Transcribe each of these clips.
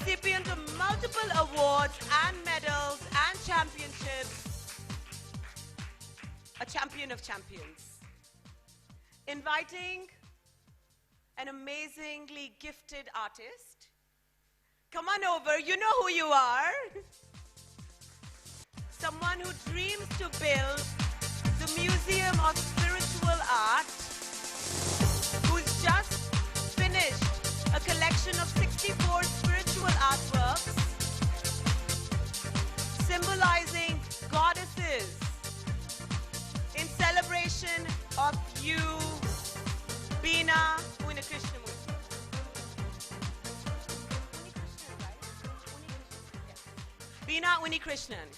recipient of multiple awards and medals and championships, a champion of champions. Inviting an amazingly gifted artist. Come on over, you know who you are. Someone who dreams to build the Museum of Spiritual Art, who's just finished a collection of 64 spiritual artworks symbolizing goddesses in celebration of you, Beena Unnikrishnamoorthy. Beena Unnikrishnan.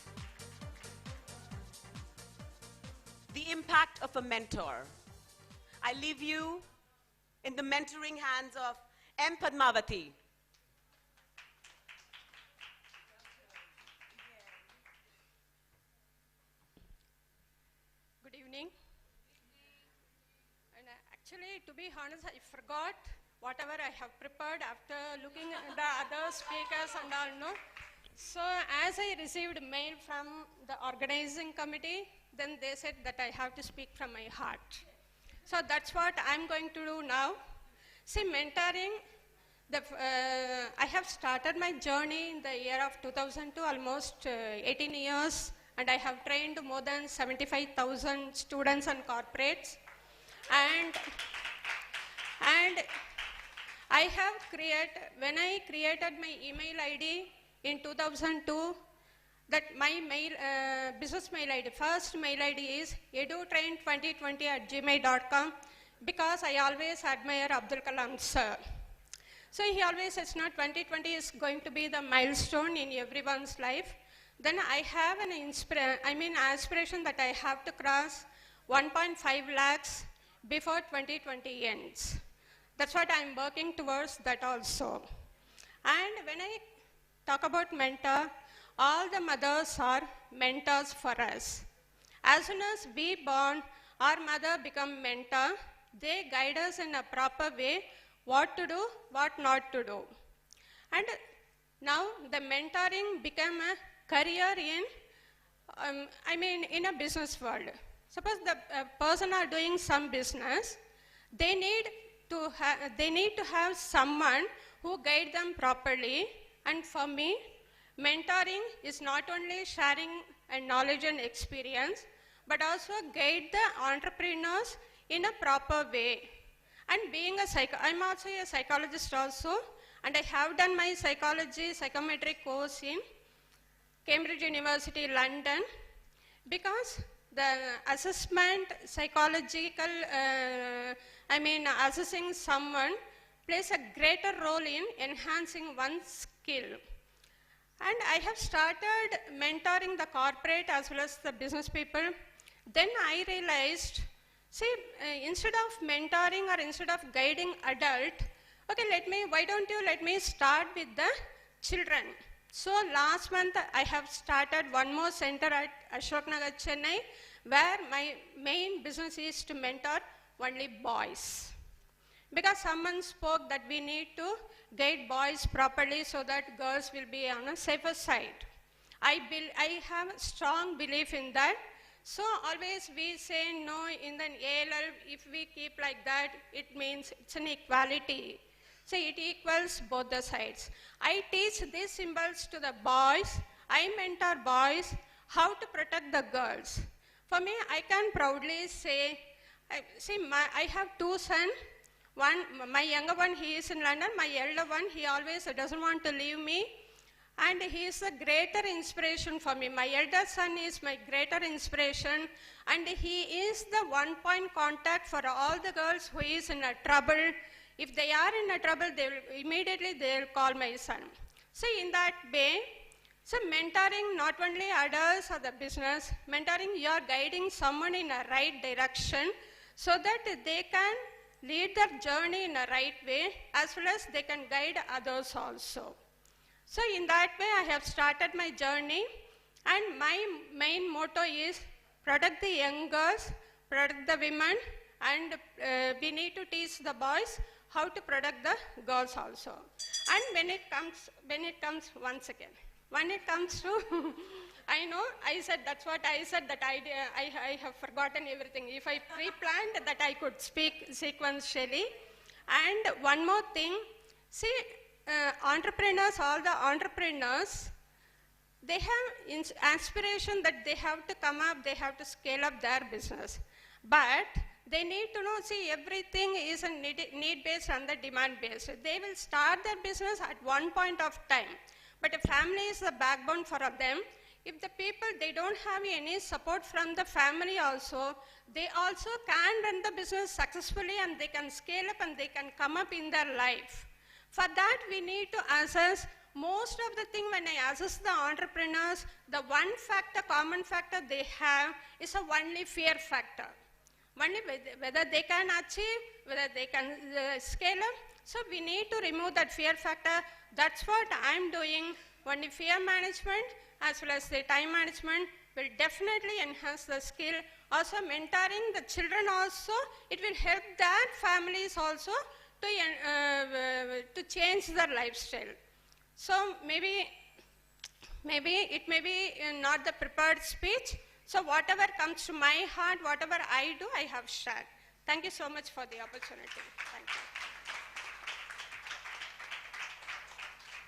The impact of a mentor. I leave you in the mentoring hands of M. Padmavati. Good evening. And actually, to be honest, I forgot whatever I have prepared after looking at the other speakers and all, no? So as I received mail from the organizing committee, then they said that I have to speak from my heart. So that's what I'm going to do now. See, mentoring, I have started my journey in the year of 2002, almost 18 years, and I have trained more than 75,000 students and corporates. And I have when I created my email ID in 2002, that my business mail ID, first mail ID is edutrain2020@gmail.com, because I always admire Abdul Kalam sir. So he always says, no, 2020 is going to be the milestone in everyone's life. Then I have an aspiration that I have to cross 1.5 lakhs before 2020 ends. That's what I'm working towards that also. And when I talk about mentor, all the mothers are mentors for us. As soon as we born, our mother become mentor. They guide us in a proper way, what to do, what not to do. And now the mentoring become a career in a business world. Suppose the person are doing some business, they need to have someone who guide them properly. And for me, mentoring is not only sharing knowledge and experience, but also guide the entrepreneurs in a proper way. And being I'm also a psychologist also, and I have done my psychometric course in Cambridge University, London, because the assessment, assessing someone plays a greater role in enhancing one's skill. And I have started mentoring the corporate as well as the business people. Then I realized, see, instead of mentoring or instead of guiding adult, okay, why don't you let me start with the children. So last month I have started one more center at Ashok Nagar, Chennai, where my main business is to mentor only boys. Because someone spoke that we need to guide boys properly so that girls will be on a safer side. I have a strong belief in that. So always we say no in the ALL, if we keep like that, it means it's an equality. So it equals both the sides. I teach these symbols to the boys. I mentor boys how to protect the girls. For me, I can proudly say, I have two sons. My younger one, he is in London. My elder one, he always doesn't want to leave me. And he is a greater inspiration for me. My elder son is my greater inspiration. And he is the one-point contact for all the girls who is in a trouble. If they are in a trouble, they will immediately call my son. So in that way, so mentoring not only adults or the business, mentoring you are guiding someone in a right direction so that they can lead their journey in a right way, as well as they can guide others also. So in that way, I have started my journey, and my main motto is protect the young girls, protect the women, and we need to teach the boys how to protect the girls also. And when it comes once again, when it comes to, I know I said, that's what I said, that I have forgotten everything. If I pre-planned that I could speak sequentially. And one more thing, see, entrepreneurs, all the entrepreneurs, they have aspiration that they have to come up, they have to scale up their business. But they need to know, see, everything is a need-based and the demand-based. They will start their business at one point of time. But a family is the backbone for them. If the people, they don't have any support from the family also, they also can run the business successfully and they can scale up and they can come up in their life. For that, we need to assess most of the thing. When I assess the entrepreneurs, the one factor, common factor they have is a only fear factor. Only whether they can achieve, whether they can scale up. So we need to remove that fear factor. That's what I'm doing. Only fear management as well as the time management will definitely enhance the skill. Also mentoring the children also, it will help their families also to change their lifestyle. So maybe it may be not the prepared speech. So whatever comes to my heart, whatever I do, I have shared. Thank you so much for the opportunity. Thank you.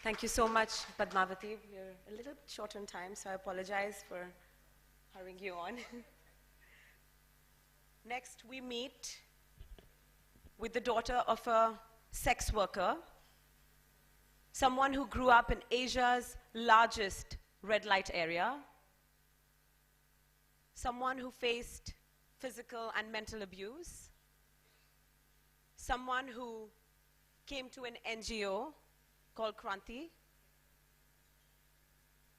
Thank you so much, Padmavati. We're a little short on time, so I apologize for hurrying you on. Next, we meet with the daughter of a sex worker, someone who grew up in Asia's largest red light area, someone who faced physical and mental abuse, someone who came to an NGO called Kranti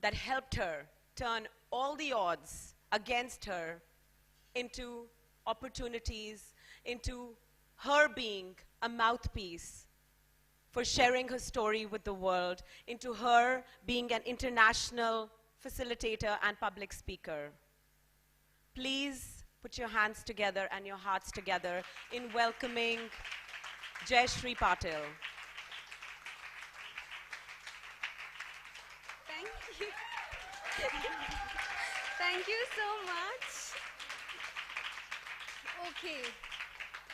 that helped her turn all the odds against her into opportunities, into her being a mouthpiece for sharing her story with the world, into her being an international facilitator and public speaker. Please put your hands together and your hearts together in welcoming Jayashree Patil. Thank you. Thank you so much. Okay.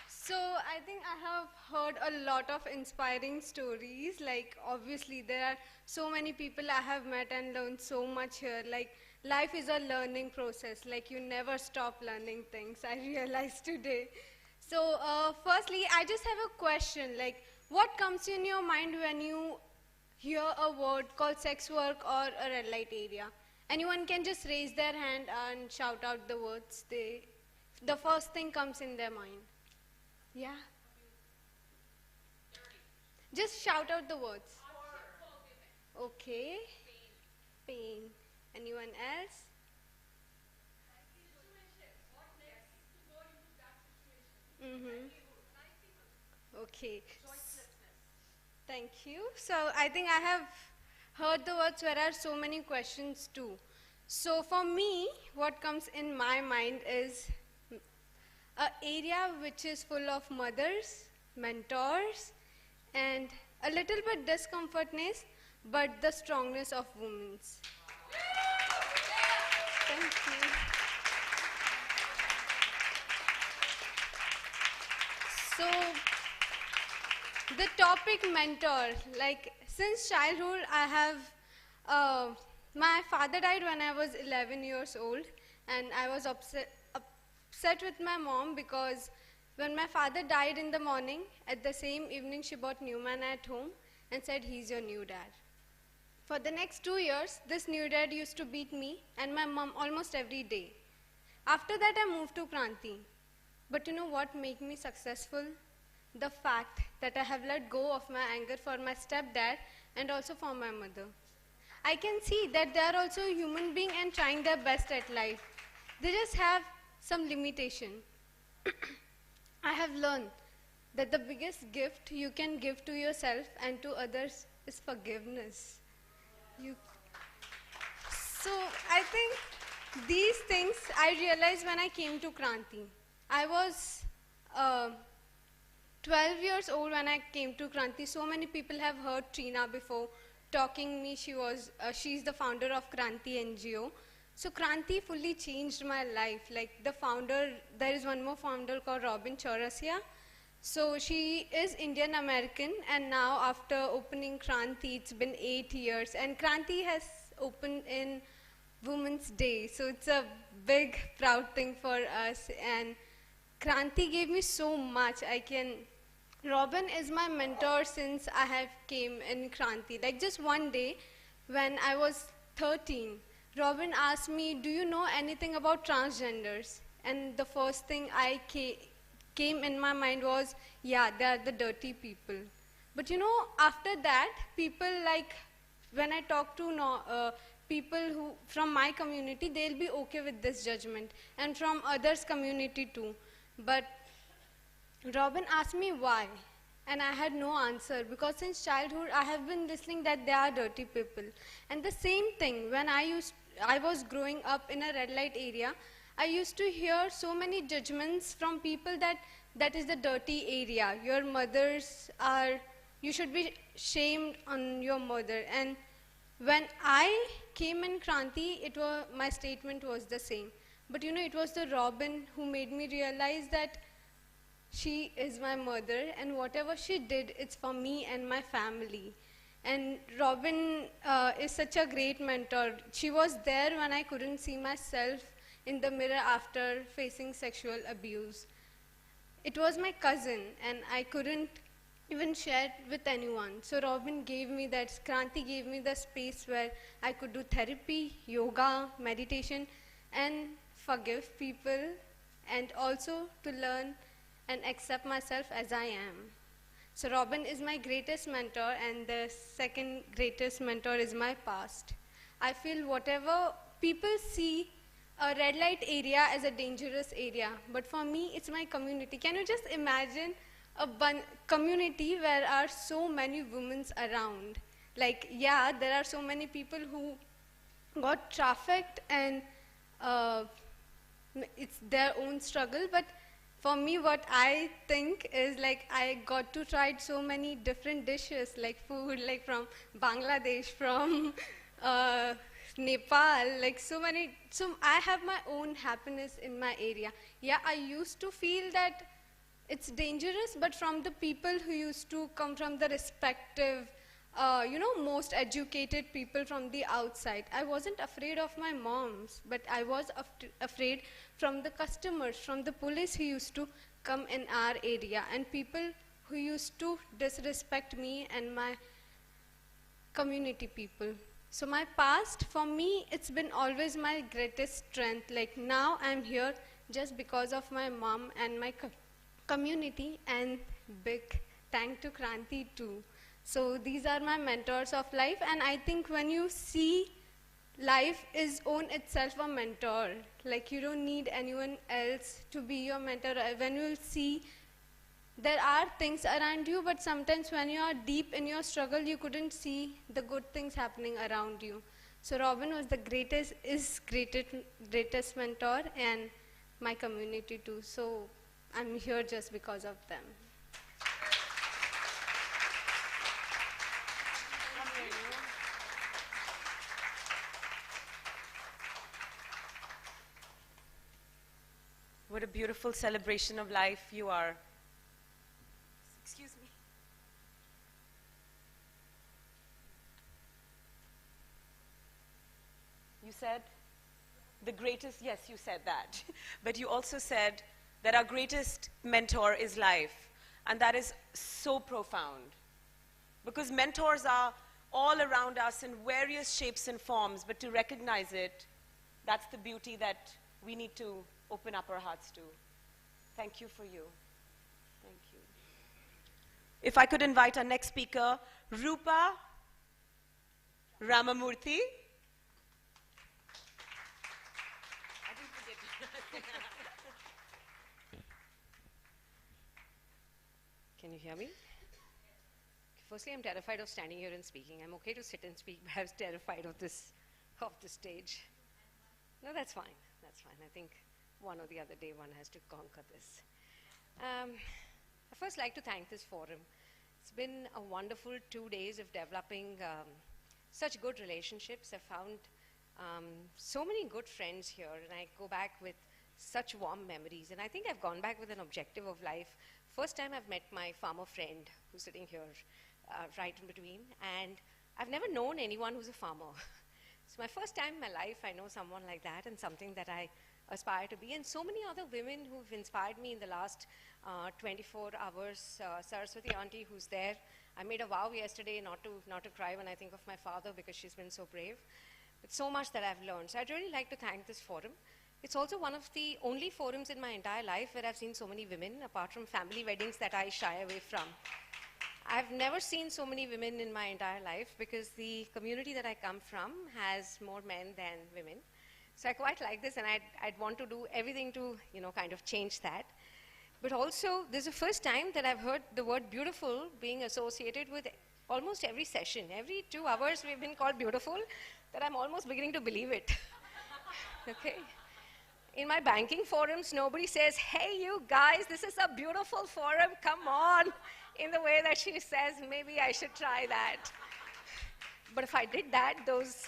So I think I have heard a lot of inspiring stories. Like obviously there are so many people I have met and learned so much here. Like life is a learning process. Like you never stop learning things, I realized today. So firstly, I just have a question. Like what comes in your mind when you hear a word called sex work or a red light area? Anyone can just raise their hand and shout out the words. The first thing comes in their mind. Yeah? Just shout out the words. Okay. Pain. Anyone else? Okay. Thank you. So I think I have heard the words where are so many questions too. So for me, what comes in my mind is an area which is full of mothers, mentors, and a little bit discomfortness, but the strongness of women. Thank you. So, the topic mentor, like since childhood I have, my father died when I was 11 years old, and I was upset with my mom because when my father died in the morning, at the same evening she bought new man at home and said, he's your new dad. For the next 2 years, this new dad used to beat me and my mom almost every day. After that, I moved to Kranti. But you know what made me successful? The fact that I have let go of my anger for my stepdad and also for my mother. I can see that they are also a human being and trying their best at life. They just have some limitation. I have learned that the biggest gift you can give to yourself and to others is forgiveness. So I think these things I realized when I came to Kranti. I was 12 years old when I came to Kranti. So many people have heard Trina before talking me. She's the founder of Kranti NGO. So Kranti fully changed my life. Like the founder, there is one more founder called Robin Chaurasia. So she is Indian American, and now after opening Kranti, it's been 8 years, and Kranti has opened in Women's Day. So it's a big proud thing for us, and Kranti gave me so much. Robin is my mentor since I have came in Kranti. Like just one day when I was 13, Robin asked me, do you know anything about transgenders? And the first thing came in my mind was, yeah, they are the dirty people. But you know, after that, people like, when I talk to people who from my community, they'll be okay with this judgment, and from others' community too. But Robin asked me why, and I had no answer, because since childhood I have been listening that they are dirty people. And the same thing, when I was growing up in a red light area, I used to hear so many judgments from people that is the dirty area. Your mothers you should be shamed on your mother. And when I came in Kranti, my statement was the same. But you know, it was the Robin who made me realize that she is my mother, and whatever she did, it's for me and my family. And Robin is such a great mentor. She was there when I couldn't see myself in the mirror after facing sexual abuse. It was my cousin, and I couldn't even share it with anyone. So Robin gave me that, Kranti gave me the space where I could do therapy, yoga, meditation, and forgive people, and also to learn and accept myself as I am. So Robin is my greatest mentor, and the second greatest mentor is my past. I feel whatever people see a red light area as a dangerous area, but for me, it's my community. Can you just imagine a community where there are so many women around? Like, yeah, there are so many people who got trafficked, and it's their own struggle, but for me, what I think is like I got to try so many different dishes, like food, like from Bangladesh, from Nepal, like so many. So I have my own happiness in my area. Yeah, I used to feel that it's dangerous, but from the people who used to come from the respective, most educated people from the outside. I wasn't afraid of my moms, but I was afraid from the customers, from the police who used to come in our area, and people who used to disrespect me and my community people. So my past, for me, it's been always my greatest strength. Like now I'm here just because of my mom and my community, and big thank to Kranti too. So these are my mentors of life, and I think when you see life is own itself a mentor, like you don't need anyone else to be your mentor. When you see there are things around you, but sometimes when you are deep in your struggle, you couldn't see the good things happening around you. So Robin was the greatest mentor, and my community too. So I'm here just because of them. What a beautiful celebration of life you are. Excuse me. You said the greatest, yes, you said that. But you also said that our greatest mentor is life. And that is so profound. Because mentors are all around us in various shapes and forms, but to recognize it, that's the beauty that we need to open up our hearts to. Thank you for you. Thank you. If I could invite our next speaker, Rupa Ramamurthy. Can you hear me? Firstly, I'm terrified of standing here and speaking. I'm okay to sit and speak, but I was terrified of the stage. No, that's fine. That's fine. I think one or the other day one has to conquer this. I first like to thank this forum. It's been a wonderful 2 days of developing such good relationships. I found so many good friends here, and I go back with such warm memories. And I think I've gone back with an objective of life. First time I've met my farmer friend who's sitting here right in between, and I've never known anyone who's a farmer. It's my first time in my life I know someone like that, and something that I aspire to be. And so many other women who've inspired me in the last 24 hours. Saraswati auntie, who's there, I made a vow yesterday not to cry when I think of my father, because she's been so brave. But so much that I've learned. So I'd really like to thank this forum. It's also one of the only forums in my entire life where I've seen so many women, apart from family weddings that I shy away from. I've never seen so many women in my entire life, because the community that I come from has more men than women. So I quite like this, and I'd want to do everything to, kind of change that. But also, this is the first time that I've heard the word beautiful being associated with almost every session. Every 2 hours we've been called beautiful, that I'm almost beginning to believe it. Okay. In my banking forums, nobody says, hey, you guys, this is a beautiful forum, come on, in the way that she says, maybe I should try that. But if I did that, those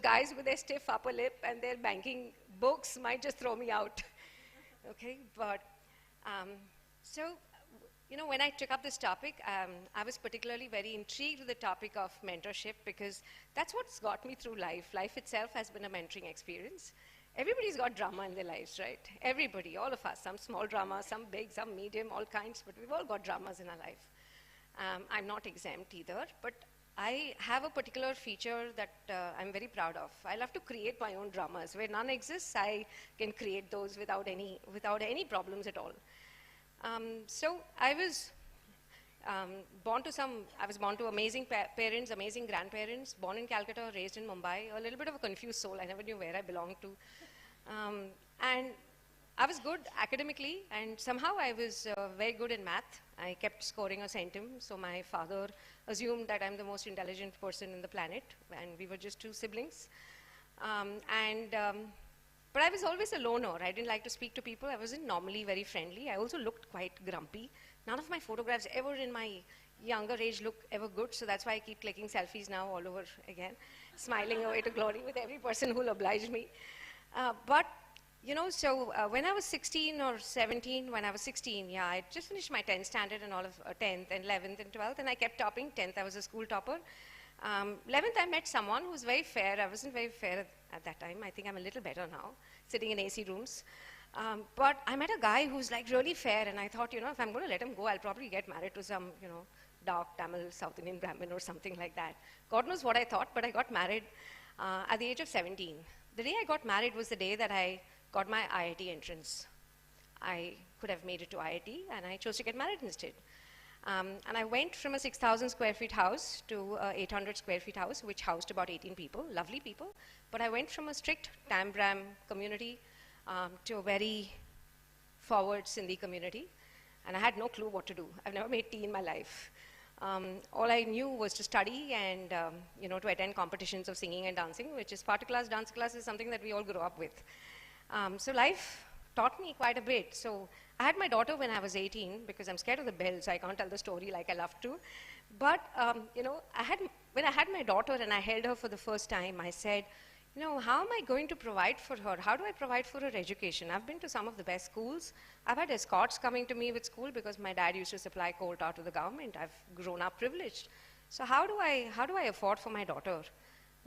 guys with their stiff upper lip and their banking books might just throw me out. Okay, but so, when I took up this topic, I was particularly very intrigued with the topic of mentorship, because that's what's got me through life. Life itself has been a mentoring experience. Everybody's got drama in their lives, right? Everybody, all of us, some small drama, some big, some medium, all kinds, but we've all got dramas in our life. I'm not exempt either, but I have a particular feature that I'm very proud of. I love to create my own dramas. Where none exists, I can create those without any problems at all. So I was born to amazing parents, amazing grandparents, born in Calcutta, raised in Mumbai, a little bit of a confused soul. I never knew where I belonged to. And I was good academically, and somehow I was very good in math. I kept scoring a centum, so my father assumed that I'm the most intelligent person in the planet, and we were just two siblings. But I was always a loner. I didn't like to speak to people. I wasn't normally very friendly. I also looked quite grumpy. None of my photographs ever in my younger age look ever good, so that's why I keep clicking selfies now all over again, smiling away to glory with every person who will oblige me. When I was 16 or 17, when I was 16, yeah, I just finished my 10th standard and all of 10th and 11th and 12th, and I kept topping. 10th, I was a school topper. 11th, I met someone who was very fair. I wasn't very fair at that time. I think I'm a little better now, sitting in AC rooms. But I met a guy who's like really fair, and I thought, if I'm going to let him go, I'll probably get married to some, dark Tamil South Indian Brahmin or something like that. God knows what I thought, but I got married at the age of 17. The day I got married was the day that I got my IIT entrance. I could have made it to IIT, and I chose to get married instead. And I went from a 6,000 square feet house to a 800 square feet house, which housed about 18 people, lovely people. But I went from a strict Tambram community to a very forward Sindhi community, and I had no clue what to do. I've never made tea in my life. All I knew was to study and to attend competitions of singing and dancing, which is party class, dance class is something that we all grew up with. So life taught me quite a bit. So I had my daughter when I was 18, because I'm scared of the bell, so I can't tell the story like I love to. But when I had my daughter and I held her for the first time, I said, how am I going to provide for her? How do I provide for her education? I've been to some of the best schools. I've had escorts coming to me with school because my dad used to supply coal tar to the government. I've grown up privileged. So how do I afford for my daughter?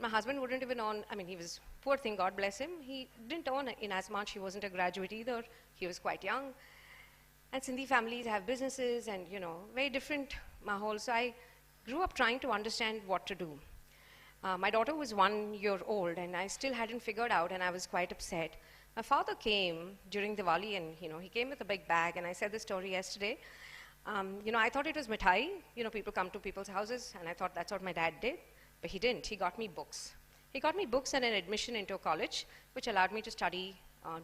My husband wouldn't even earn, he was, poor thing, God bless him. He didn't earn in as much. He wasn't a graduate either. He was quite young. And Sindhi families have businesses and, very different mahol. So I grew up trying to understand what to do. My daughter was 1 year old, and I still hadn't figured out, and I was quite upset. My father came during Diwali, and he came with a big bag, and I said the story yesterday. I thought it was mithai. People come to people's houses, and I thought that's what my dad did, but he didn't. He got me books. He got me books and an admission into a college, which allowed me to study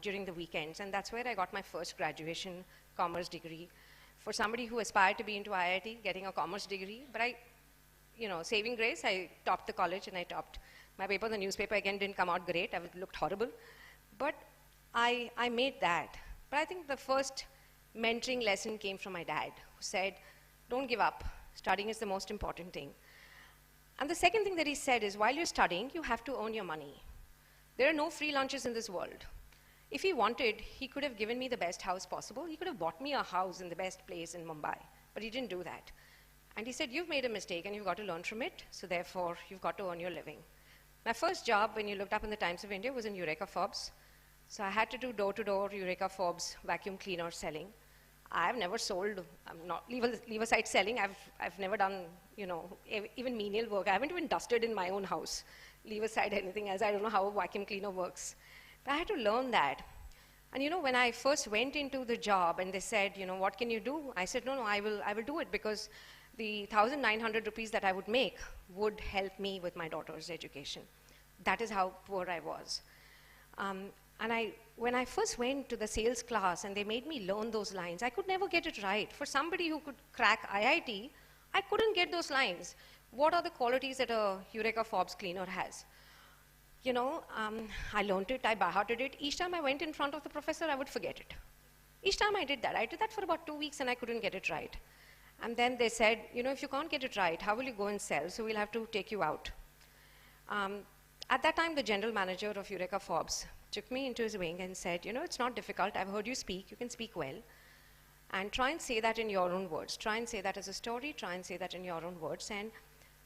during the weekends, and that's where I got my first graduation commerce degree. For somebody who aspired to be into IIT, getting a commerce degree, but saving grace, I topped the college and I topped my paper. The newspaper again didn't come out great. It looked horrible. But I made that. But I think the first mentoring lesson came from my dad, who said, don't give up. Studying is the most important thing. And the second thing that he said is, while you're studying, you have to earn your money. There are no free lunches in this world. If he wanted, he could have given me the best house possible. He could have bought me a house in the best place in Mumbai, but he didn't do that. And he said, you've made a mistake and you've got to learn from it, so therefore you've got to earn your living. My first job, when you looked up in the Times of India, was in Eureka Forbes. So I had to do door-to-door Eureka Forbes vacuum cleaner selling. I've never sold, I'm not leave aside selling, I've never done, even menial work. I haven't even dusted in my own house. Leave aside anything else, I don't know how a vacuum cleaner works. But I had to learn that. And when I first went into the job and they said, what can you do? I said, no, I will do it because the 1,900 rupees that I would make would help me with my daughter's education. That is how poor I was. And when I first went to the sales class and they made me learn those lines, I could never get it right. For somebody who could crack IIT, I couldn't get those lines. What are the qualities that a Eureka Forbes cleaner has? I learned it, I by-hearted it. Each time I went in front of the professor, I would forget it. Each time I did that for about 2 weeks and I couldn't get it right. And then they said, if you can't get it right, how will you go and sell? So we'll have to take you out. At that time, the general manager of Eureka Forbes took me into his wing and said, it's not difficult. I've heard you speak. You can speak well. And try and say that in your own words. Try and say that as a story. Try and say that in your own words. And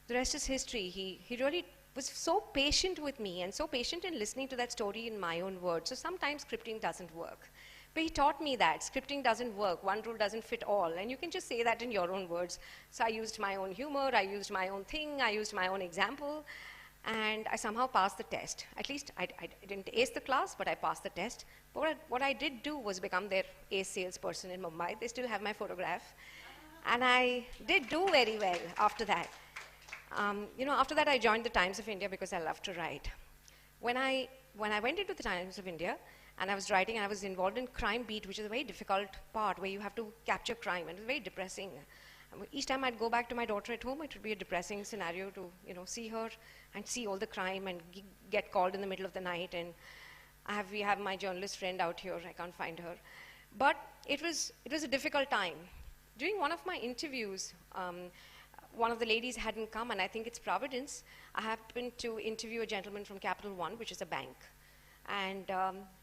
the rest is history. He really was so patient with me and so patient in listening to that story in my own words. So sometimes scripting doesn't work. But he taught me that scripting doesn't work. One rule doesn't fit all. And you can just say that in your own words. So I used my own humor. I used my own thing. I used my own example. And I somehow passed the test. At least I didn't ace the class, but I passed the test. But what I did do was become their ace salesperson in Mumbai. They still have my photograph. And I did do very well after that. After that, I joined the Times of India because I love to write. When I went into the Times of India, and I was writing, and I was involved in crime beat, which is a very difficult part where you have to capture crime, and it was very depressing. Each time I'd go back to my daughter at home, it would be a depressing scenario to, see her and see all the crime and get called in the middle of the night. And we have my journalist friend out here. I can't find her. But it was a difficult time. During one of my interviews, one of the ladies hadn't come, and I think it's Providence. I happened to interview a gentleman from Capital One, which is a bank. And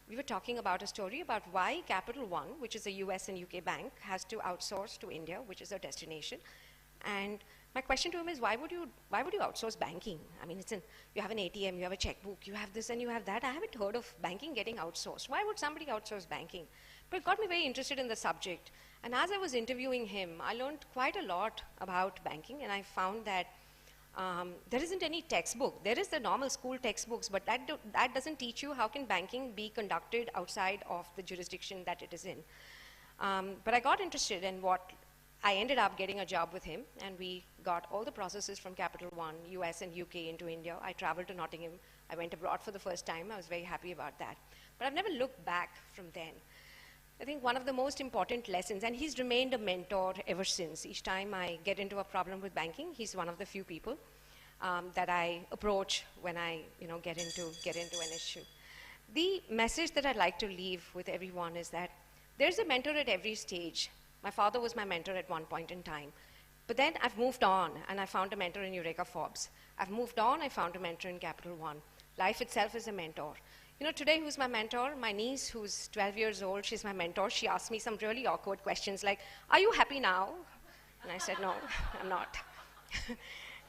we were talking about a story about why Capital One, which is a US and UK bank, has to outsource to India, which is their destination. And my question to him is, why would you outsource banking? I mean, you have an ATM, you have a checkbook, you have this and you have that. I haven't heard of banking getting outsourced. Why would somebody outsource banking? But it got me very interested in the subject. And as I was interviewing him, I learned quite a lot about banking, and I found that there isn't any textbook. There is the normal school textbooks, but that doesn't teach you how can banking be conducted outside of the jurisdiction that it is in. But I got interested in I ended up getting a job with him, and we got all the processes from Capital One, US and UK into India. I traveled to Nottingham. I went abroad for the first time. I was very happy about that. But I've never looked back from then. I think one of the most important lessons, and he's remained a mentor ever since. Each time I get into a problem with banking, he's one of the few people that I approach when I get into an issue. The message that I'd like to leave with everyone is that there's a mentor at every stage. My father was my mentor at one point in time. But then I've moved on, and I found a mentor in Eureka Forbes. I've moved on, I found a mentor in Capital One. Life itself is a mentor. Today, who's my mentor? My niece, who's 12 years old, she's my mentor. She asked me some really awkward questions like, are you happy now? And I said, no, I'm not.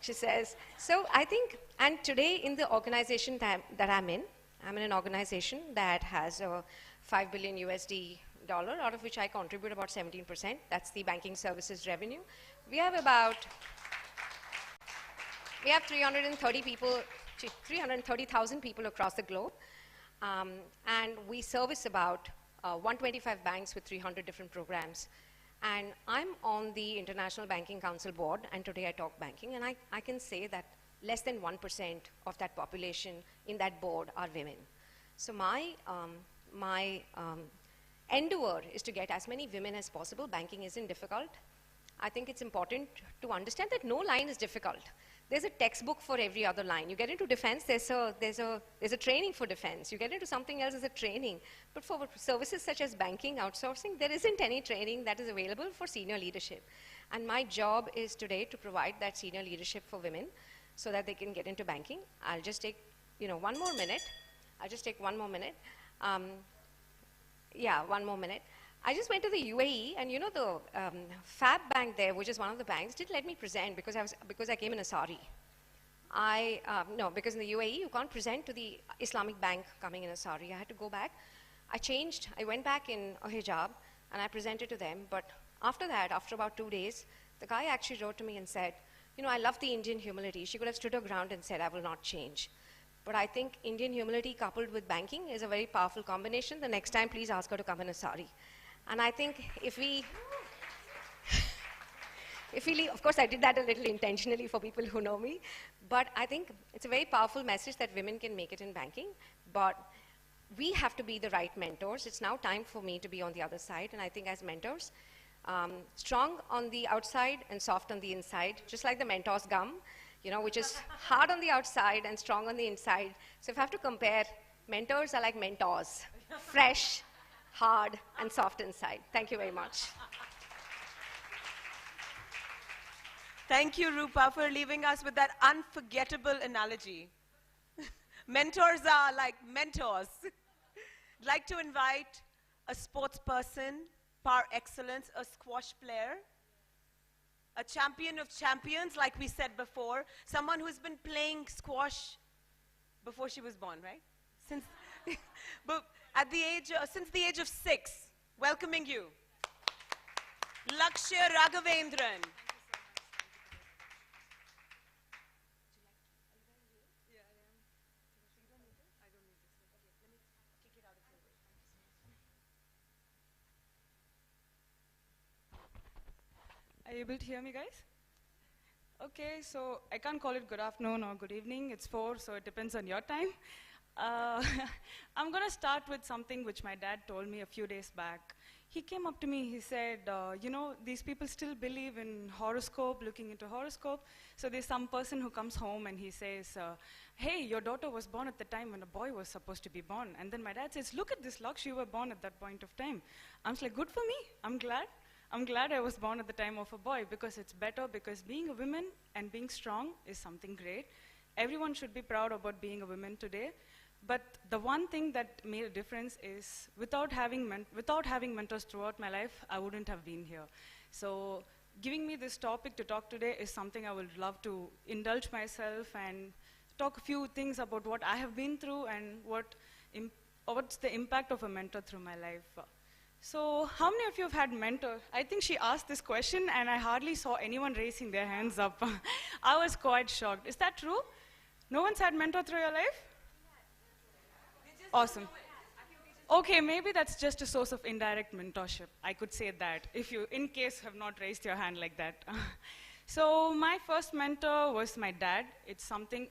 She says, so I think, and today in the organization that I'm in an organization that has a $5 billion USD, out of which I contribute about 17%. That's the banking services revenue. We have 330,000 people across the globe. And we service about 125 banks with 300 different programs. And I'm on the International Banking Council board, and today I talk banking, and I can say that less than 1% of that population in that board are women. So my endeavor is to get as many women as possible. Banking isn't difficult. I think it's important to understand that no line is difficult. there's a textbook for every other line. You get into defense, there's a training for defense. You get into something else, there's a training. But for services such as banking, outsourcing, there isn't any training that is available for senior leadership. And my job is today to provide that senior leadership for women so that they can get into banking. I'll just take, one more minute. I'll just take one more minute. Yeah, one more minute. I just went to the UAE, and the Fab Bank there, which is one of the banks, didn't let me present because I came in a sari. No, because in the UAE you can't present to the Islamic bank coming in a sari. I had to go back. I went back in a hijab, and I presented to them. But after that, after about 2 days, the guy actually wrote to me and said, I love the Indian humility. She could have stood her ground and said, I will not change. But I think Indian humility coupled with banking is a very powerful combination. The next time, please ask her to come in a sari. And I think if we leave, of course I did that a little intentionally for people who know me, but I think it's a very powerful message that women can make it in banking, but we have to be the right mentors. It's now time for me to be on the other side, and I think as mentors, strong on the outside and soft on the inside, just like the Mentos gum, which is hard on the outside and strong on the inside. So if I have to compare, mentors are like Mentos, fresh, hard, and soft inside. Thank you very much. Thank you, Rupa, for leaving us with that unforgettable analogy. Mentors are like mentors. I'd like to invite a sports person, par excellence, a squash player, a champion of champions, like we said before, someone who's been playing squash before she was born, right? Since the age of 6, welcoming you, Lakshya Raghavendran. Are you able to hear me, guys? Okay, so I can't call it good afternoon or good evening. It's 4, so it depends on your time. I'm going to start with something which my dad told me a few days back. He came up to me, he said, these people still believe in horoscope, looking into horoscope. So there's some person who comes home and he says, hey, your daughter was born at the time when a boy was supposed to be born. And then my dad says, look at this, Laksh, you were born at that point of time. I was like, good for me, I'm glad. I'm glad I was born at the time of a boy because it's better, because being a woman and being strong is something great. Everyone should be proud about being a woman today. But the one thing that made a difference is without having mentors throughout my life, I wouldn't have been here. So giving me this topic to talk today is something I would love to indulge myself and talk a few things about what I have been through and what's the impact of a mentor through my life. So how many of you have had mentor? I think she asked this question and I hardly saw anyone raising their hands up. I was quite shocked. Is that true? No one's had mentor through your life? Awesome. Okay, maybe that's just a source of indirect mentorship. I could say that, if you, in case, have not raised your hand like that. So my first mentor was my dad. It's something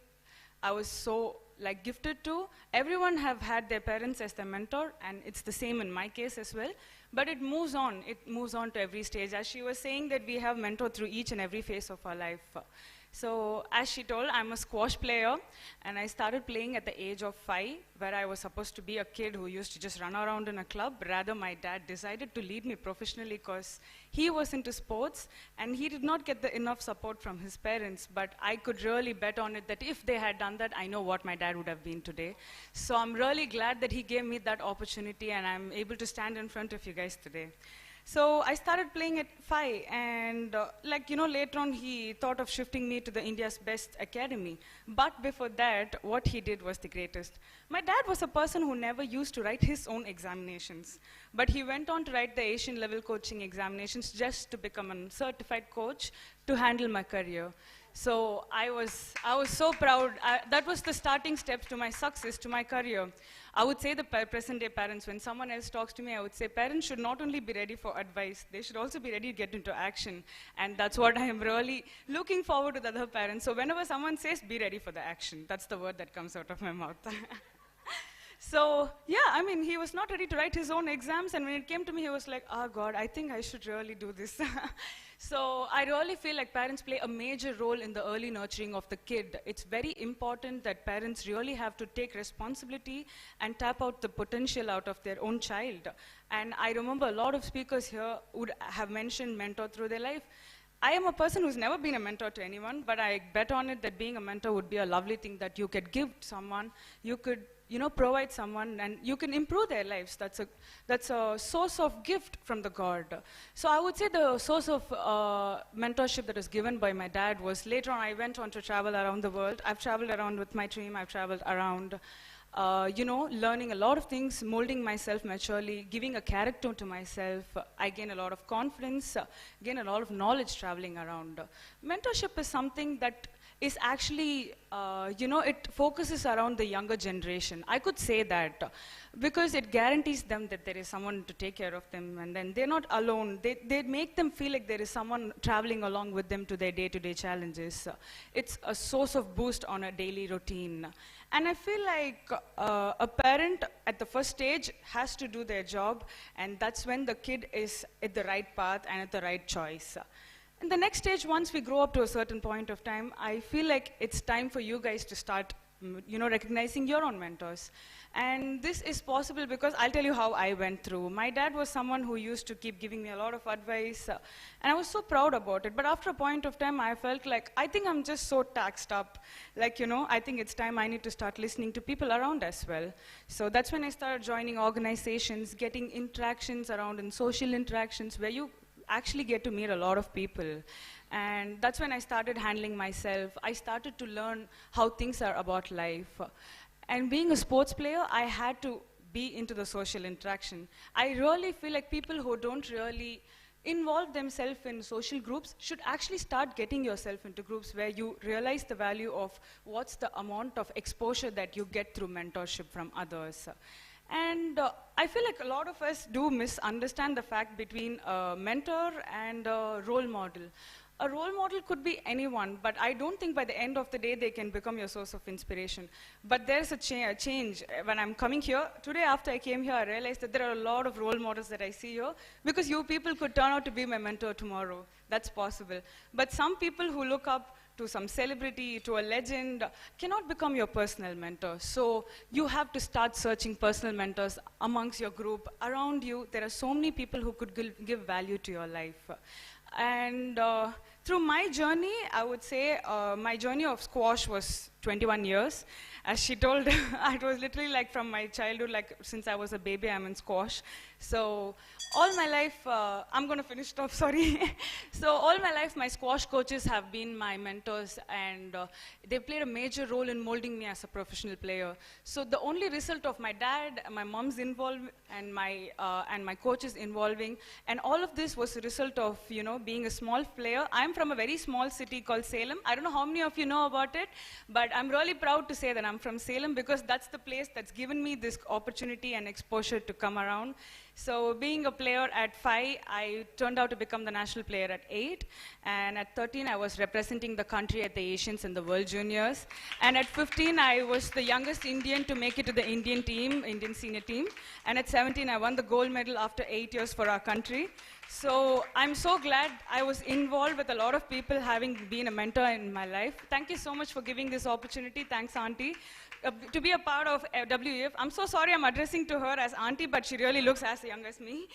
I was so gifted to. Everyone have had their parents as their mentor, and it's the same in my case as well. But it moves on. It moves on to every stage. As she was saying that we have mentor through each and every phase of our life. So as she told, I'm a squash player, and I started playing at the age of 5, where I was supposed to be a kid who used to just run around in a club. Rather, my dad decided to lead me professionally because he was into sports, and he did not get the enough support from his parents. But I could really bet on it that if they had done that, I know what my dad would have been today. So I'm really glad that he gave me that opportunity, and I'm able to stand in front of you guys today. So I started playing at 5, and later on he thought of shifting me to the India's best academy. But before that, what he did was the greatest. My dad was a person who never used to write his own examinations, but he went on to write the Asian level coaching examinations just to become a certified coach to handle my career. So I was so proud. That was the starting steps to my success, to my career. I would say the present day parents, when someone else talks to me, I would say parents should not only be ready for advice, they should also be ready to get into action. And that's what I am really looking forward to the other parents. So whenever someone says, be ready for the action, that's the word that comes out of my mouth. So, yeah, I mean, he was not ready to write his own exams, and when it came to me, he was like, oh God, I think I should really do this. So I really feel like parents play a major role in the early nurturing of the kid. It's very important that parents really have to take responsibility and tap out the potential out of their own child. And I remember a lot of speakers here would have mentioned mentor through their life. I am a person who's never been a mentor to anyone, but I bet on it that being a mentor would be a lovely thing that you could give someone, you could, provide someone, and you can improve their lives. That's a source of gift from the God. So I would say the source of mentorship that was given by my dad was later on I went on to travel around the world. I've traveled around with my team. I've traveled around learning a lot of things, molding myself maturely, giving a character to myself. I gain a lot of confidence, gain a lot of knowledge traveling around. Mentorship is something that is actually, it focuses around the younger generation. I could say that because it guarantees them that there is someone to take care of them, and then they're not alone. They make them feel like there is someone traveling along with them to their day-to-day challenges. It's a source of boost on a daily routine. And I feel like a parent at the first stage has to do their job, and that's when the kid is at the right path and at the right choice. In the next stage, once we grow up to a certain point of time, I feel like it's time for you guys to start, recognizing your own mentors. And this is possible because I'll tell you how I went through. My dad was someone who used to keep giving me a lot of advice, and I was so proud about it. But after a point of time, I felt like, I think I'm just so taxed up. Like, I think it's time I need to start listening to people around as well. So that's when I started joining organizations, getting interactions around in social interactions where you actually get to meet a lot of people. And that's when I started handling myself. I started to learn how things are about life. And being a sports player, I had to be into the social interaction. I really feel like people who don't really involve themselves in social groups should actually start getting yourself into groups where you realize the value of what's the amount of exposure that you get through mentorship from others. And I feel like a lot of us do misunderstand the fact between a mentor and a role model. A role model could be anyone, but I don't think by the end of the day they can become your source of inspiration. But there's a change. When I'm coming here, today after I came here, I realized that there are a lot of role models that I see here, because you people could turn out to be my mentor tomorrow. That's possible. But some people who look up to some celebrity, to a legend, cannot become your personal mentor. So you have to start searching personal mentors amongst your group. Around you, there are so many people who could give value to your life. And through my journey, I would say my journey of squash was 21 years. As she told, it was literally like from my childhood, like since I was a baby, I'm in squash. So all my life, I'm going to finish it off, sorry. So all my life, my squash coaches have been my mentors, and they played a major role in molding me as a professional player. So the only result of my dad, my mom's involvement, and my coaches involving, and all of this was a result of, being a small player. I'm from a very small city called Salem. I don't know how many of you know about it, but I'm really proud to say that I'm from Salem, because that's the place that's given me this opportunity and exposure to come around. So being a player at 5, I turned out to become the national player at 8. And at 13, I was representing the country at the Asians and the World Juniors. And at 15, I was the youngest Indian to make it to the Indian team, Indian senior team. And at 17, I won the gold medal after 8 years for our country. So I'm so glad I was involved with a lot of people, having been a mentor in my life. Thank you so much for giving this opportunity. Thanks, Auntie. To be a part of WEF. I'm so sorry I'm addressing to her as Auntie, but she really looks as young as me.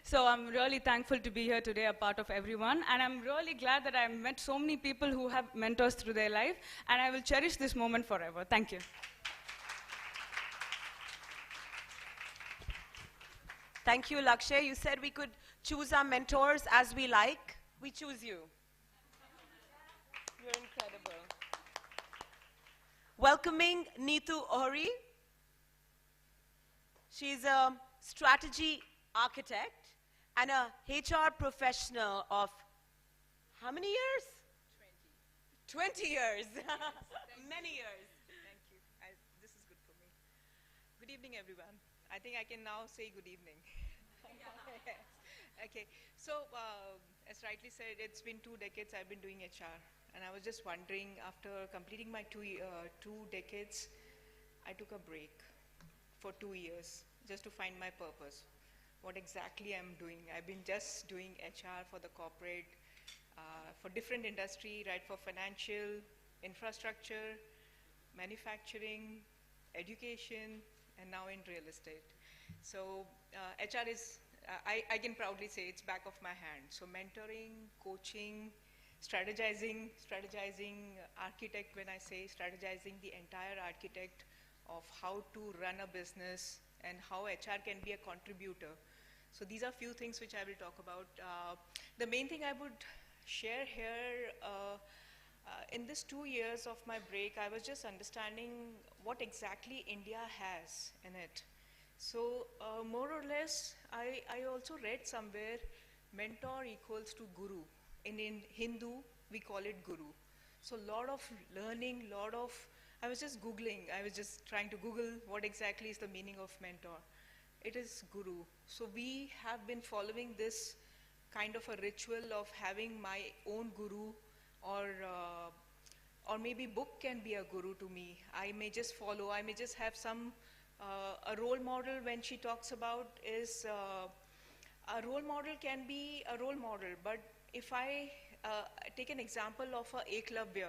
So I'm really thankful to be here today, a part of everyone. And I'm really glad that I've met so many people who have mentors through their life. And I will cherish this moment forever. Thank you. Thank you, Lakshay. You said we could choose our mentors as we like. We choose you. You're incredible. Welcoming Neetu Ohri. She's a strategy architect and a HR professional of how many years? 20. 20 years. Many years. Thank you. This is good for me. Good evening, everyone. I think I can now say good evening. Okay. So, as rightly said, it's been 2 decades I've been doing HR. And I was just wondering, after completing my 2 decades, I took a break for 2 years just to find my purpose. what exactly I'm doing. I've been just doing HR for the corporate, for different industry, right, for financial, infrastructure, manufacturing, education, and now in real estate. So HR is, I can proudly say it's back of my hand. So mentoring, coaching, strategizing architect, when I say strategizing the entire architect of how to run a business and how HR can be a contributor. So these are few things which I will talk about. The main thing I would share here, in this 2 years of my break, I was just understanding what exactly India has in it. So more or less, I also read somewhere, mentor equals to guru. In Hindu, we call it guru. So lot of learning, I was just Googling, I was just trying to Google what exactly is the meaning of mentor. It is guru. So we have been following this kind of a ritual of having my own guru, or maybe book can be a guru to me. I may just follow, I may just have some, a role model when she talks about is, a role model can be a role model, but if I take an example of a Eklavya,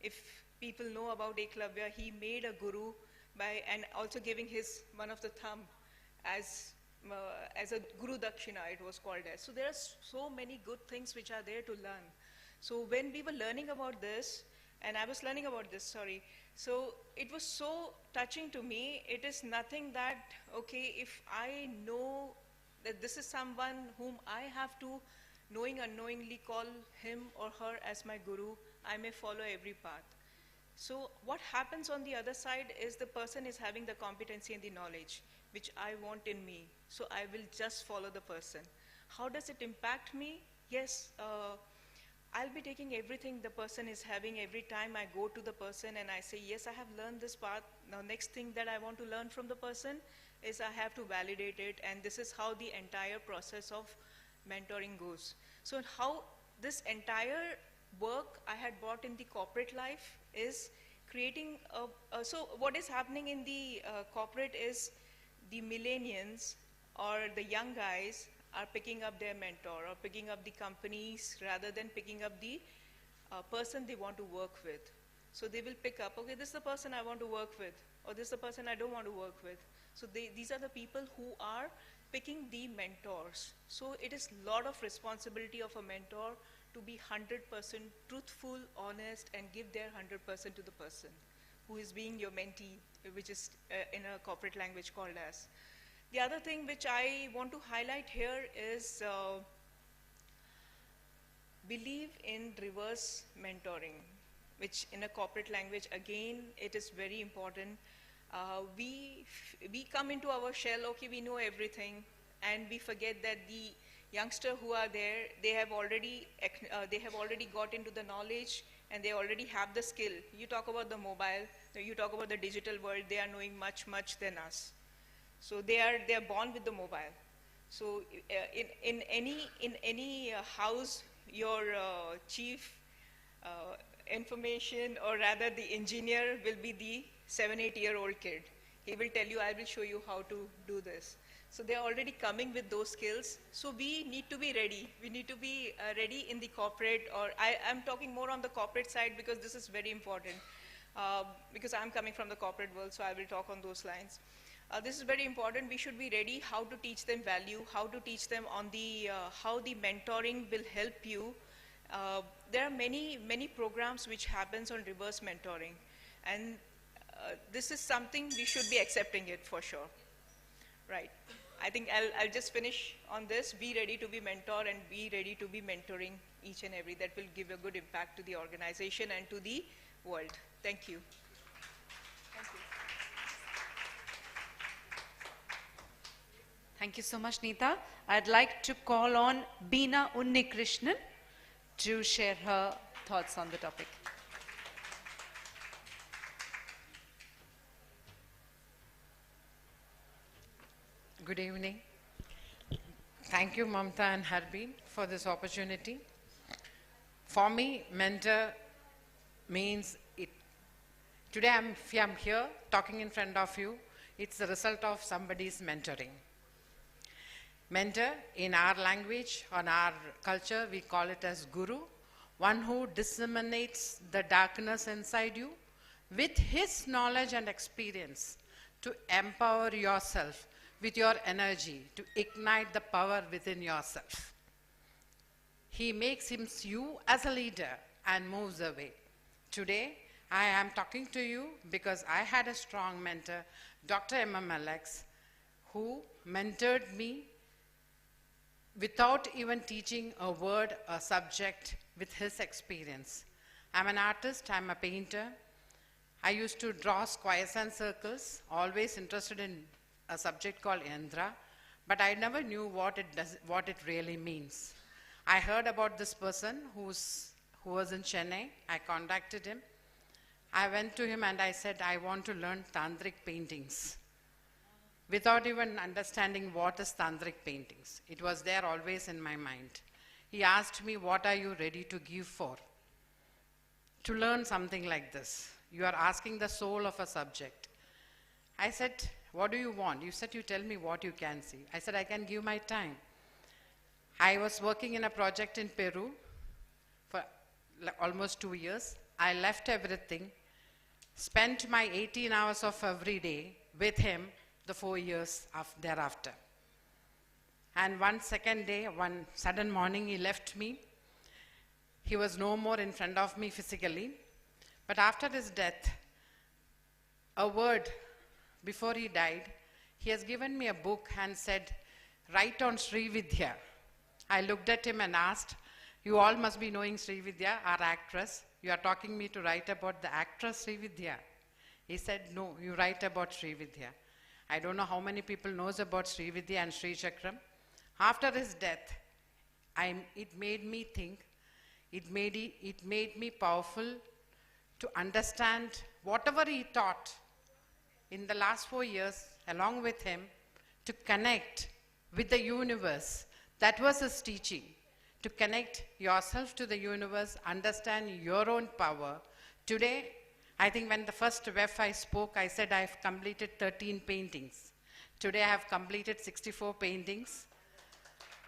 if people know about Eklavya, he made a guru by, and also giving his one of the thumb as a Guru Dakshina, it was called as. So there are so many good things which are there to learn. So when we were learning about this, and I was learning about this, sorry, so it was so touching to me. It is nothing that, okay, if I know that this is someone whom I have to knowing unknowingly call him or her as my guru, I may follow every path. So what happens on the other side is the person is having the competency and the knowledge which I want in me. So I will just follow the person. How does it impact me? Yes, I'll be taking everything the person is having every time I go to the person and I say, yes, I have learned this path. Now next thing that I want to learn from the person is I have to validate it, and this is how the entire process of mentoring goes. So how this entire work I had brought in the corporate life is creating so what is happening in the corporate is the millennials or the young guys are picking up their mentor or picking up the companies rather than picking up the person they want to work with. So they will pick up, okay, this is the person I want to work with, or this is the person I don't want to work with. So these are the people who are picking the mentors. So it is a lot of responsibility of a mentor to be 100% truthful, honest, and give their 100% to the person who is being your mentee, which is in a corporate language called as. The other thing which I want to highlight here is believe in reverse mentoring, which in a corporate language, again, it is very important. We come into our shell, okay, we know everything, and we forget that the youngster who are there, they have already got into the knowledge and they already have the skill. You talk about the mobile, you talk about the digital world, they are knowing much than us. So they are born with the mobile. So in any house, your chief information, or rather the engineer, will be the 7-8-year-old kid. He will tell you, I will show you how to do this. So they're already coming with those skills. So we need to be ready. We need to be ready in the corporate, or I'm talking more on the corporate side because this is very important. Because I'm coming from the corporate world, so I will talk on those lines. This is very important. We should be ready how to teach them value, how to teach them on the, how the mentoring will help you. There are many programs which happens on reverse mentoring. And this is something we should be accepting it for sure. Right. I think I'll just finish on this. Be ready to be mentor and be ready to be mentoring each and every. That will give a good impact to the organization and to the world. Thank you. Thank you. Thank you so much, Neeta. I'd like to call on Beena Unnikrishnan to share her thoughts on the topic. Good evening. Thank you, Mamta and Harbeen, for this opportunity. For me, mentor means it. Today, if I'm here talking in front of you, it's the result of somebody's mentoring. Mentor, in our language, on our culture, we call it as guru, one who disseminates the darkness inside you with his knowledge and experience to empower yourself with your energy, to ignite the power within yourself. He makes him you as a leader and moves away. Today, I am talking to you because I had a strong mentor, Dr. M.M. Alex, who mentored me without even teaching a word, a subject, with his experience. I'm an artist, I'm a painter. I used to draw squares and circles, always interested in a subject called Yandra, but I never knew what it really means. I heard about this person who was in Chennai. I contacted him. I went to him and I said, I want to learn tantric paintings. Without even understanding what is tantric paintings. It was there always in my mind. He asked me, what are you ready to give for? To learn something like this. You are asking the soul of a subject. I said, what do you want? You said, you tell me what you can see. I said, I can give my time. I was working in a project in Peru for almost 2 years. I left everything, spent my 18 hours of every day with him the 4 years thereafter. And one sudden morning, he left me. He was no more in front of me physically. But after his death, a word before he died, he has given me a book and said, write on Sri Vidya. I looked at him and asked, you all must be knowing Sri Vidya, our actress. You are talking me to write about the actress Sri Vidya. He said, no, you write about Sri Vidya. I don't know how many people knows about Sri Vidya and Sri Chakram. After his death, it made me think, it made me powerful to understand whatever he taught in the last 4 years, along with him, to connect with the universe. That was his teaching, to connect yourself to the universe, understand your own power. Today, I think when the first WEF I spoke, I said I've completed 13 paintings. Today I have completed 64 paintings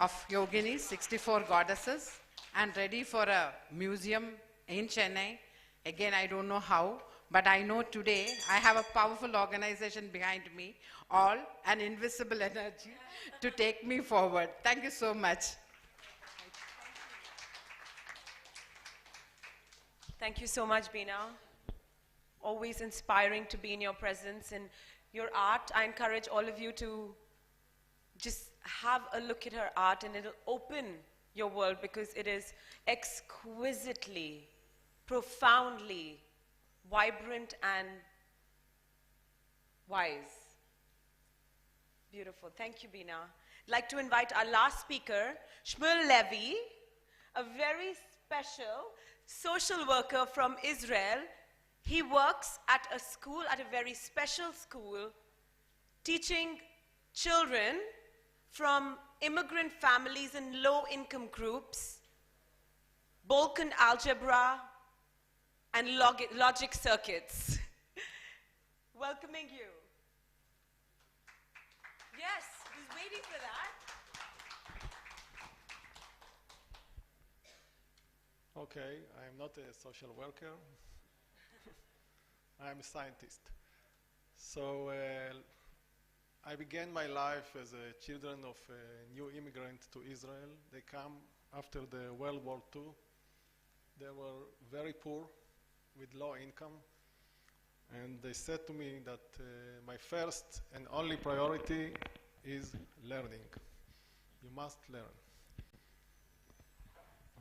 of yoginis, 64 goddesses, and ready for a museum in Chennai. Again, I don't know how, but I know today I have a powerful organization behind me, all an invisible energy to take me forward. Thank you so much. Thank you so much, Beena. Always inspiring to be in your presence and your art. I encourage all of you to just have a look at her art, and it'll open your world because it is exquisitely, profoundly vibrant and wise. Beautiful. Thank you, Beena. I'd like to invite our last speaker, Shmuel Levy, a very special social worker from Israel. He works at a school, at a very special school, teaching children from immigrant families and low-income groups, Balkan algebra, and logic circuits. Welcoming you. Yes, he's waiting for that. Okay, I am not a social worker. I am a scientist. So I began my life as a children of a new immigrant to Israel. They come after the World War II. They were very poor with low income. And they said to me that my first and only priority is learning. You must learn.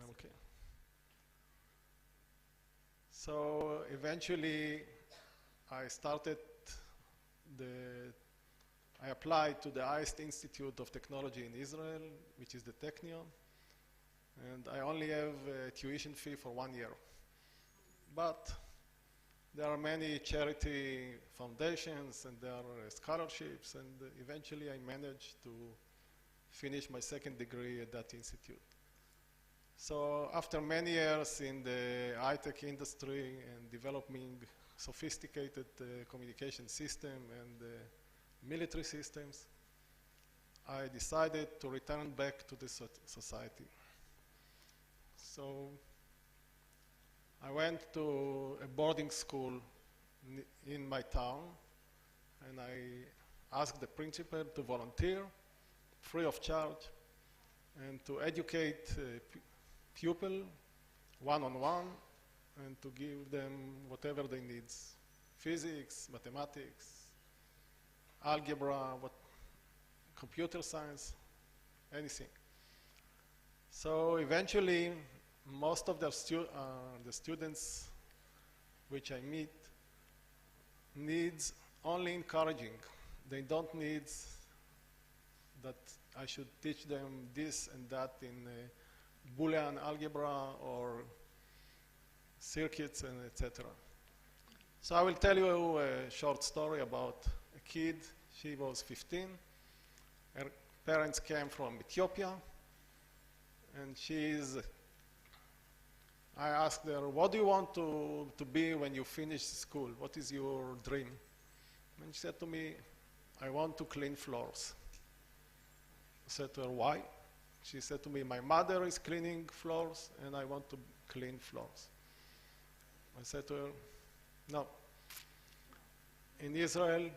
Okay. So eventually I applied to the highest institute of technology in Israel, which is the Technion, and I only have a tuition fee for 1 year. But there are many charity foundations and there are scholarships, and eventually I managed to finish my second degree at that institute. So after many years in the high-tech industry and developing sophisticated communication system and military systems, I decided to return back to the society. So I went to a boarding school in my town, and I asked the principal to volunteer free of charge and to educate pupil one-on-one and to give them whatever they need: physics, mathematics, algebra, computer science, anything. So eventually, most of the students which I meet needs only encouraging. They don't need that I should teach them this and that in Boolean algebra or circuits and etc. So I will tell you a short story about a kid. She was 15. Her parents came from Ethiopia, and I asked her, what do you want to be when you finish school? What is your dream? And she said to me, I want to clean floors. I said to her, why? She said to me, my mother is cleaning floors and I want to clean floors. I said to her, no. In Israel,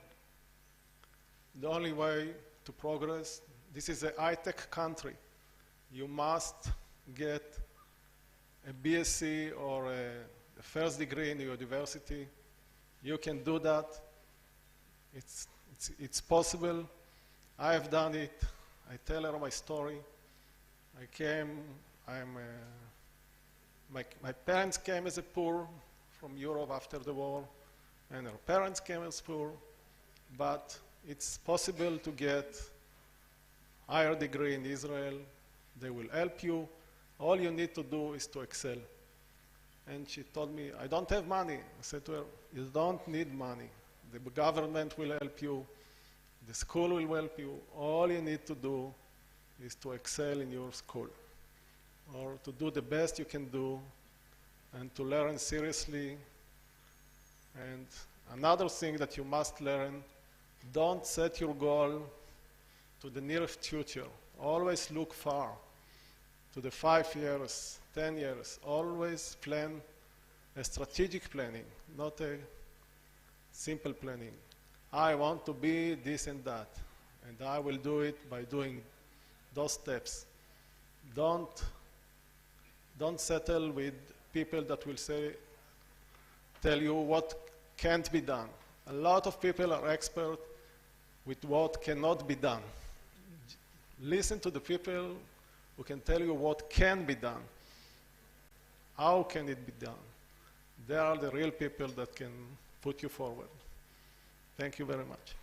the only way to progress, this is a high-tech country. You must get a BSc or a first degree in the university. You can do that. It's possible. I have done it. I tell her my story. My parents came as a poor from Europe after the war, and her parents came as poor, but it's possible to get higher degree in Israel. They will help you. All you need to do is to excel. And she told me, I don't have money. I said to her, you don't need money. The government will help you. The school will help you. All you need to do is to excel in your school, or to do the best you can do, and to learn seriously. And another thing that you must learn, don't set your goal to the nearest future. Always look far, to the 5 years, 10 years. Always plan a strategic planning, not a simple planning. I want to be this and that, and I will do it by doing those steps. Don't settle with people that will tell you what can't be done. A lot of people are expert with what cannot be done. Listen to the people who can tell you what can be done. How can it be done? They are the real people that can put you forward. Thank you very much.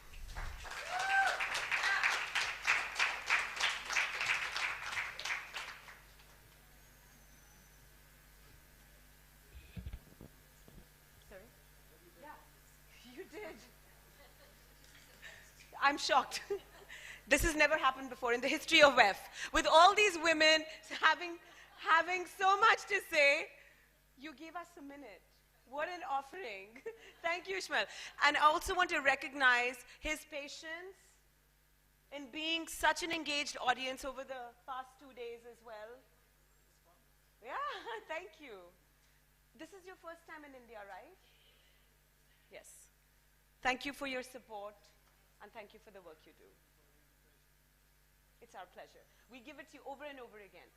Sorry? Yeah, you did. I'm shocked. This has never happened before in the history of WEF. With all these women having so much to say, you gave us a minute. What an offering. Thank you, Ishmael. And I also want to recognize his patience in being such an engaged audience over the past 2 days as well. Yeah, thank you. This is your first time in India, right? Yes. Thank you for your support, and thank you for the work you do. It's our pleasure. We give it to you over and over again.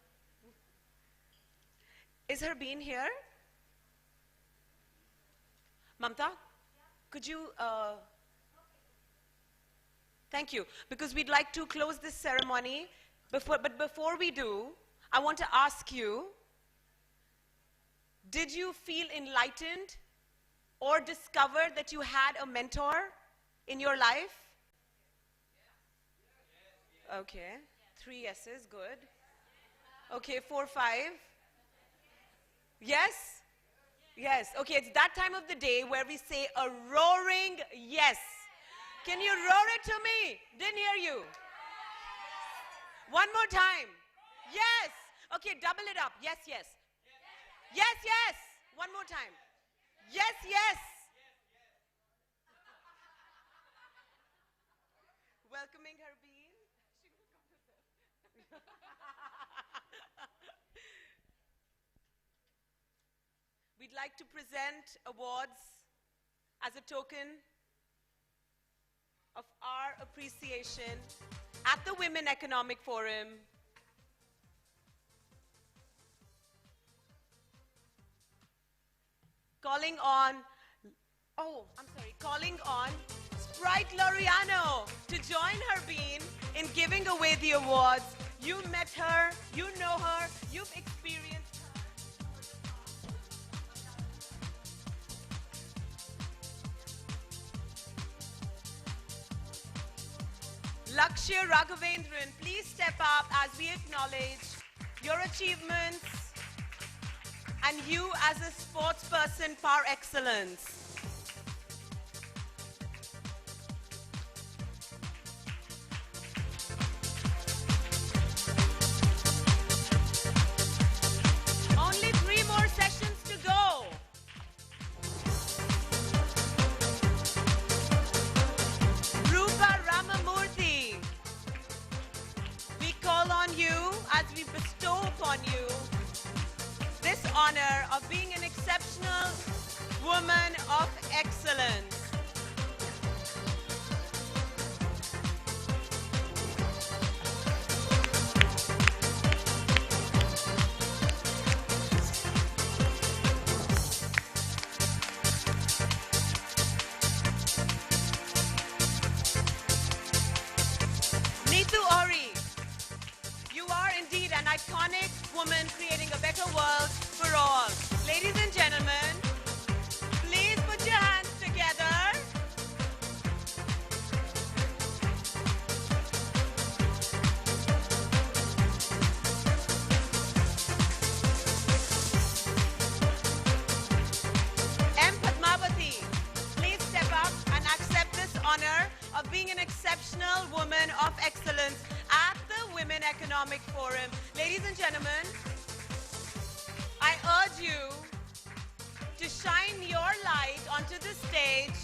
Is Harbeen here? Mamta, could you, thank you, because we'd like to close this ceremony, but before we do, I want to ask you, did you feel enlightened or discover that you had a mentor in your life? Okay, 3 yeses, good. Okay, 4, 5. Yes? Yes, okay, it's that time of the day where we say a roaring yes. Can you roar it to me? Didn't hear you. One more time. Yes. Okay, double it up. Yes, yes. Yes, yes. One more time. Yes, yes. Welcoming Harbeen. We'd like to present awards as a token of our appreciation at the Women Economic Forum. Calling on Sprite Laureano to join Harbeen in giving away the awards. You met her, you know her, you've experienced her. Lakshya Raghavendran, please step up as we acknowledge your achievements and you as a sports person par excellence. Only 3 more sessions to go. Rupa Ramamurthy, we call on you as we bestow upon you this honor of being an exceptional woman of excellence. Neetu Ori, you are indeed an iconic woman creating a better world for all. Ladies and gentlemen, please put your hands together. M. Padmavati, please step up and accept this honor of being an exceptional woman of excellence at the Women Economic Forum. Ladies and gentlemen, I urge you to shine your light onto the stage.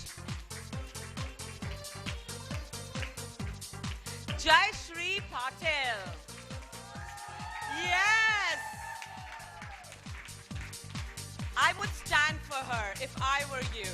Jai Shri Patel. Yes! I would stand for her if I were you.